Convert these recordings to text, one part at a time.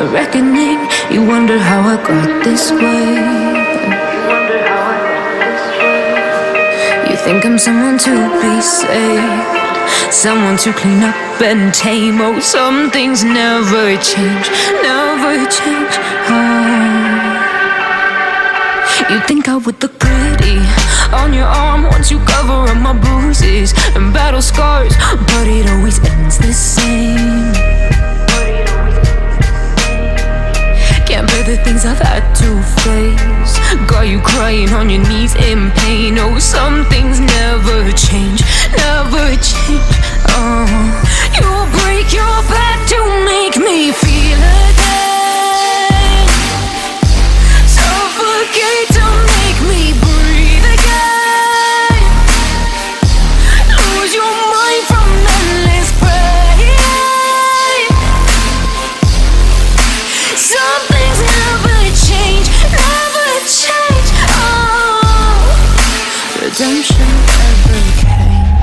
a reckoning. You wonder how I got this way. You think I'm someone to be saved, someone to clean up and tame. Oh, some things never change, never change. You think I would look pretty on your arm once you cover up my bruises and battle scars, but it always ends the same. Can't bear the things I've had to face, got you crying on your knees in pain. Oh, some things never change, never change. You break your back to make me feel again, suffocate to make me breathe again, lose your mind from endless pain. Some things never change, never change. Redemption never came.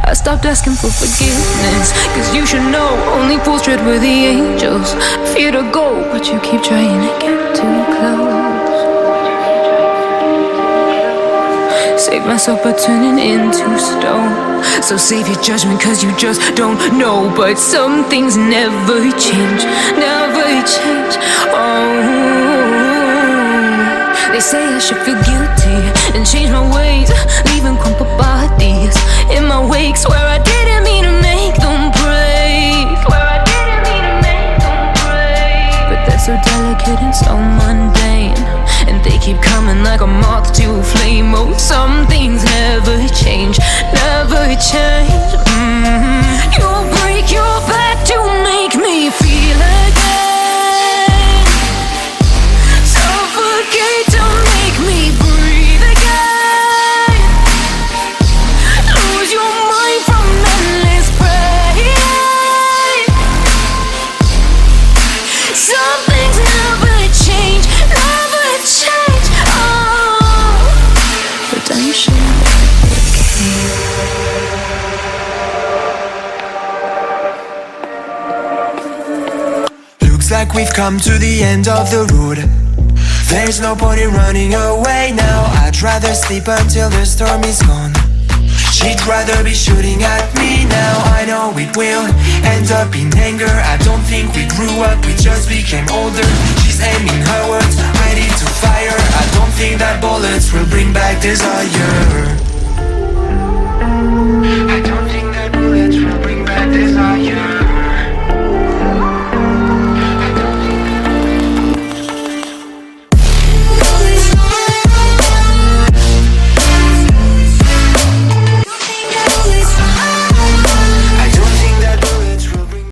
I stopped asking for forgiveness, cause you should know only fools tread with the angels. Fear to go, but you keep trying to get too close. Save myself by turning into stone. So save your judgment cause you just don't know. But some things never change, never change. They say I should feel guilty and change my ways, leaving crumpled bodies in my wake. Swear I didn't mean to make them break, swear I didn't mean to make them break. But they're so delicate and so mundane, and they keep coming like a moth to a flame. Oh, some things never change, never change. You break your back to make me feel again, suffocate to make me breathe again, lose your mind from endless pain. Some things never change, never change. Redemption never came. Looks like we've come to the end of the road. There's no point in running away now. I'd rather sleep until the storm is gone. She'd rather be shooting at me now. I know it will end up in anger. I don't think we grew up, we just became older. She's aiming her words, ready to fire. I don't think that bullets will bring back desire.